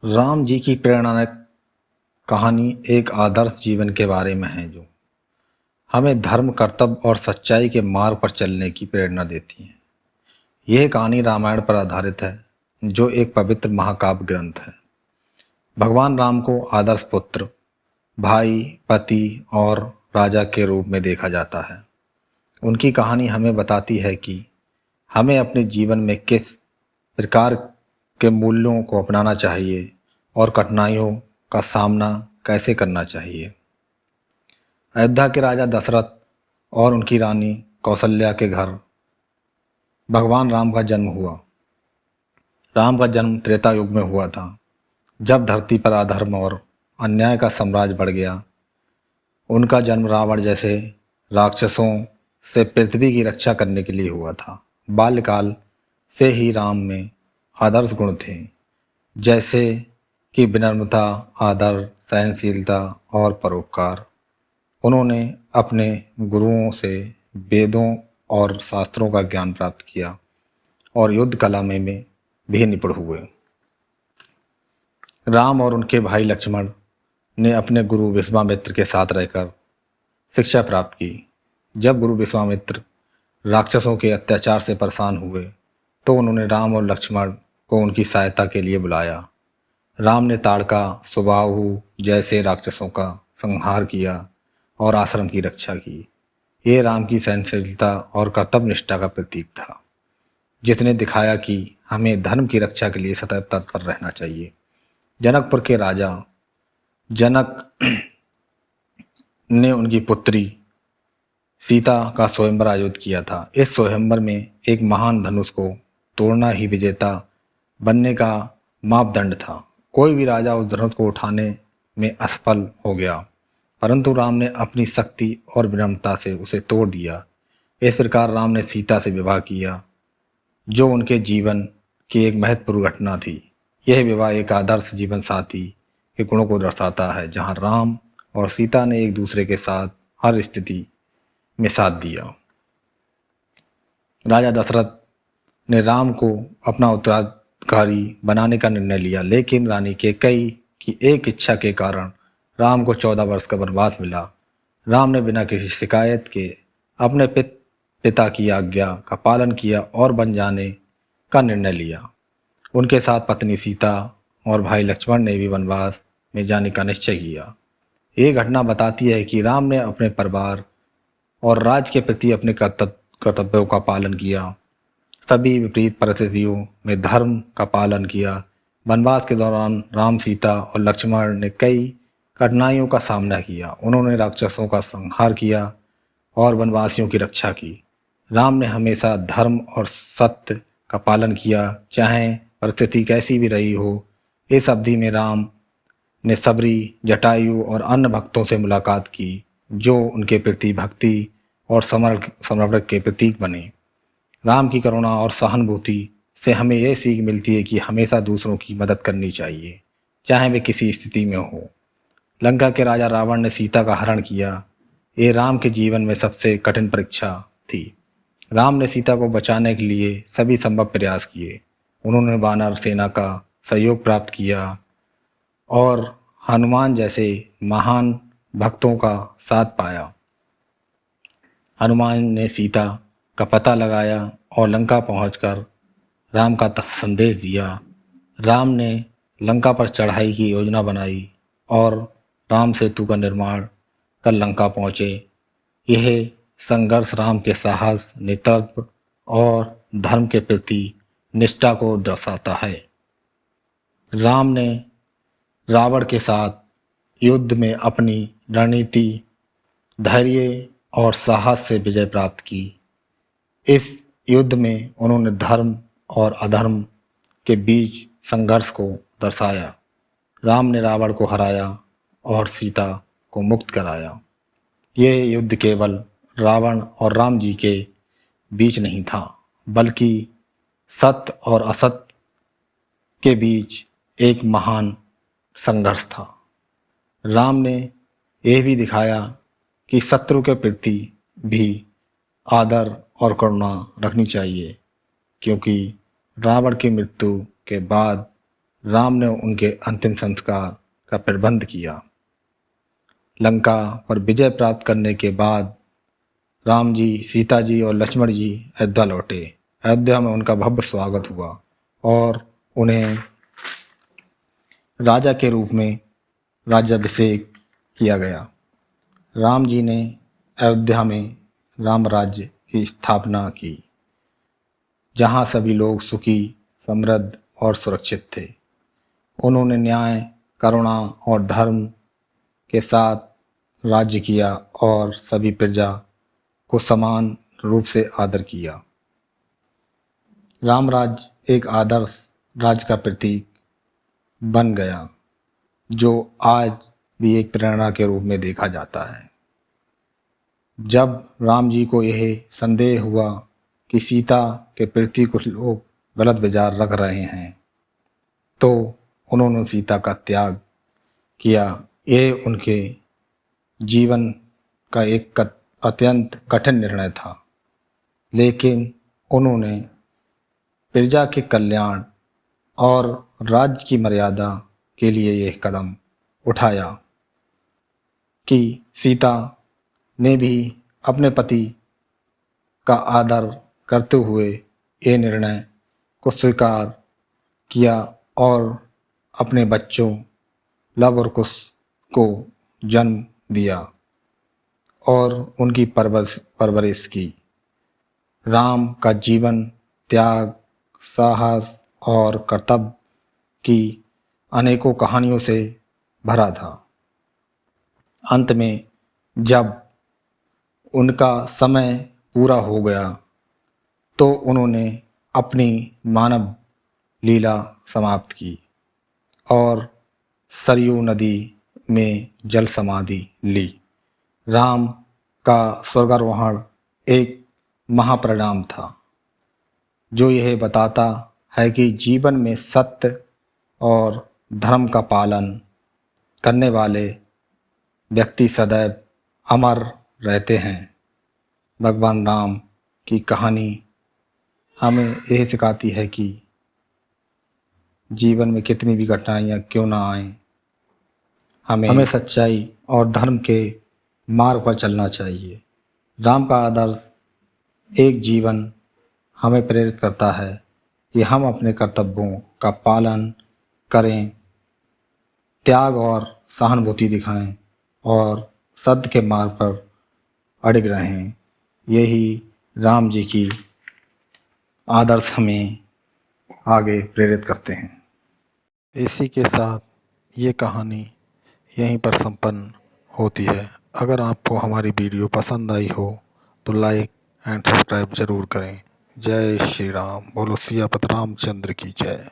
राम जी की प्रेरणादायक कहानी एक आदर्श जीवन के बारे में है जो हमें धर्म, कर्तव्य और सच्चाई के मार्ग पर चलने की प्रेरणा देती है। यह कहानी रामायण पर आधारित है, जो एक पवित्र महाकाव्य ग्रंथ है। भगवान राम को आदर्श पुत्र, भाई, पति और राजा के रूप में देखा जाता है। उनकी कहानी हमें बताती है कि हमें अपने जीवन में किस प्रकार के मूल्यों को अपनाना चाहिए और कठिनाइयों का सामना कैसे करना चाहिए। अयोध्या के राजा दशरथ और उनकी रानी कौशल्या के घर भगवान राम का जन्म हुआ। राम का जन्म त्रेता युग में हुआ था, जब धरती पर अधर्म और अन्याय का साम्राज्य बढ़ गया। उनका जन्म रावण जैसे राक्षसों से पृथ्वी की रक्षा करने के लिए हुआ था। बाल्यकाल से ही राम में आदर्श गुण थे, जैसे कि विनम्रता, आदर, सहनशीलता और परोपकार। उन्होंने अपने गुरुओं से वेदों और शास्त्रों का ज्ञान प्राप्त किया और युद्ध कला में भी निपुण हुए। राम और उनके भाई लक्ष्मण ने अपने गुरु विश्वामित्र के साथ रहकर शिक्षा प्राप्त की। जब गुरु विश्वामित्र राक्षसों के अत्याचार से परेशान हुए, तो उन्होंने राम और लक्ष्मण को उनकी सहायता के लिए बुलाया। राम ने ताड़का, सुबाहु जैसे राक्षसों का संहार किया और आश्रम की रक्षा की। ये राम की सहनशीलता और कर्तव्य निष्ठा का प्रतीक था, जिसने दिखाया कि हमें धर्म की रक्षा के लिए सदैव तत्पर रहना चाहिए। जनकपुर के राजा जनक ने उनकी पुत्री सीता का स्वयंवर आयोजित किया था। इस स्वयंवर में एक महान धनुष को तोड़ना ही विजेता बनने का मापदंड था। कोई भी राजा उस धनुष को उठाने में असफल हो गया, परंतु राम ने अपनी शक्ति और विनम्रता से उसे तोड़ दिया। इस प्रकार राम ने सीता से विवाह किया, जो उनके जीवन की एक महत्वपूर्ण घटना थी। यह विवाह एक आदर्श जीवन साथी के गुणों को दर्शाता है, जहां राम और सीता ने एक दूसरे के साथ हर स्थिति में साथ दिया। राजा दशरथ ने राम को अपना उत्तराधिकारी बनाने का निर्णय लिया, लेकिन रानी कैकेयी की एक इच्छा के कारण राम को 14 वर्ष का वनवास मिला। राम ने बिना किसी शिकायत के अपने पिता की आज्ञा का पालन किया और बन जाने का निर्णय लिया। उनके साथ पत्नी सीता और भाई लक्ष्मण ने भी वनवास में जाने का निश्चय किया। ये घटना बताती है कि राम ने अपने परिवार और राज्य के प्रति अपने कर्तव्यों का पालन किया। सभी विपरीत परिस्थितियों में धर्म का पालन किया। वनवास के दौरान राम, सीता और लक्ष्मण ने कई कठिनाइयों का सामना किया। उन्होंने राक्षसों का संहार किया और वनवासियों की रक्षा की। राम ने हमेशा धर्म और सत्य का पालन किया, चाहे परिस्थिति कैसी भी रही हो। इस अवधि में राम ने सबरी, जटायु और अन्य भक्तों से मुलाकात की, जो उनके प्रति भक्ति और समर्पण के प्रतीक बने। राम की करुणा और सहानुभूति से हमें यह सीख मिलती है कि हमेशा दूसरों की मदद करनी चाहिए, चाहे वे किसी स्थिति में हो। लंका के राजा रावण ने सीता का हरण किया। ये राम के जीवन में सबसे कठिन परीक्षा थी। राम ने सीता को बचाने के लिए सभी संभव प्रयास किए। उन्होंने वानर सेना का सहयोग प्राप्त किया और हनुमान जैसे महान भक्तों का साथ पाया। हनुमान ने सीता का पता लगाया और लंका पहुंचकर राम का संदेश दिया। राम ने लंका पर चढ़ाई की योजना बनाई और राम सेतु का निर्माण कर लंका पहुंचे। यह संघर्ष राम के साहस, नेतृत्व और धर्म के प्रति निष्ठा को दर्शाता है। राम ने रावण के साथ युद्ध में अपनी रणनीति, धैर्य और साहस से विजय प्राप्त की। इस युद्ध में उन्होंने धर्म और अधर्म के बीच संघर्ष को दर्शाया। राम ने रावण को हराया और सीता को मुक्त कराया। यह युद्ध केवल रावण और राम जी के बीच नहीं था, बल्कि सत्य और असत्य के बीच एक महान संघर्ष था। राम ने यह भी दिखाया कि शत्रु के प्रति भी आदर और करुणा रखनी चाहिए, क्योंकि रावण की मृत्यु के बाद राम ने उनके अंतिम संस्कार का प्रबंध किया। लंका पर विजय प्राप्त करने के बाद राम जी, सीता जी और लक्ष्मण जी अयोध्या लौटे। अयोध्या में उनका भव्य स्वागत हुआ और उन्हें राजा के रूप में राज्याभिषेक किया गया। राम जी ने अयोध्या में राम राज्य की स्थापना की, जहां सभी लोग सुखी, समृद्ध और सुरक्षित थे। उन्होंने न्याय, करुणा और धर्म के साथ राज्य किया और सभी प्रजा को समान रूप से आदर किया। राम राज्य एक आदर्श राज्य का प्रतीक बन गया, जो आज भी एक प्रेरणा के रूप में देखा जाता है। जब राम जी को यह संदेह हुआ कि सीता के प्रति कुछ लोग गलत विचार रख रहे हैं, तो उन्होंने सीता का त्याग किया। यह उनके जीवन का एक अत्यंत कठिन निर्णय था, लेकिन उन्होंने प्रजा के कल्याण और राज्य की मर्यादा के लिए यह कदम उठाया कि सीता ने भी अपने पति का आदर करते हुए ये निर्णय को स्वीकार किया और अपने बच्चों लव और कुश को जन्म दिया और उनकी परवरिश की। राम का जीवन त्याग, साहस और कर्तव्य की अनेकों कहानियों से भरा था। अंत में जब उनका समय पूरा हो गया, तो उन्होंने अपनी मानव लीला समाप्त की और सरयू नदी में जल समाधि ली। राम का स्वर्गारोहण एक महापरिणाम था, जो यह बताता है कि जीवन में सत्य और धर्म का पालन करने वाले व्यक्ति सदैव अमर रहते हैं। भगवान राम की कहानी हमें यह सिखाती है कि जीवन में कितनी भी कठिनाइयाँ क्यों ना आए, हमें सच्चाई और धर्म के मार्ग पर चलना चाहिए। राम का आदर्श एक जीवन हमें प्रेरित करता है कि हम अपने कर्तव्यों का पालन करें, त्याग और सहानुभूति दिखाएं और सत्य के मार्ग पर अड़िग रहें। यही राम जी की आदर्श हमें आगे प्रेरित करते हैं। इसी के साथ ये कहानी यहीं पर संपन्न होती है। अगर आपको हमारी वीडियो पसंद आई हो तो लाइक एंड सब्सक्राइब ज़रूर करें। जय श्री राम। बोलो सियापत रामचंद्र की जय।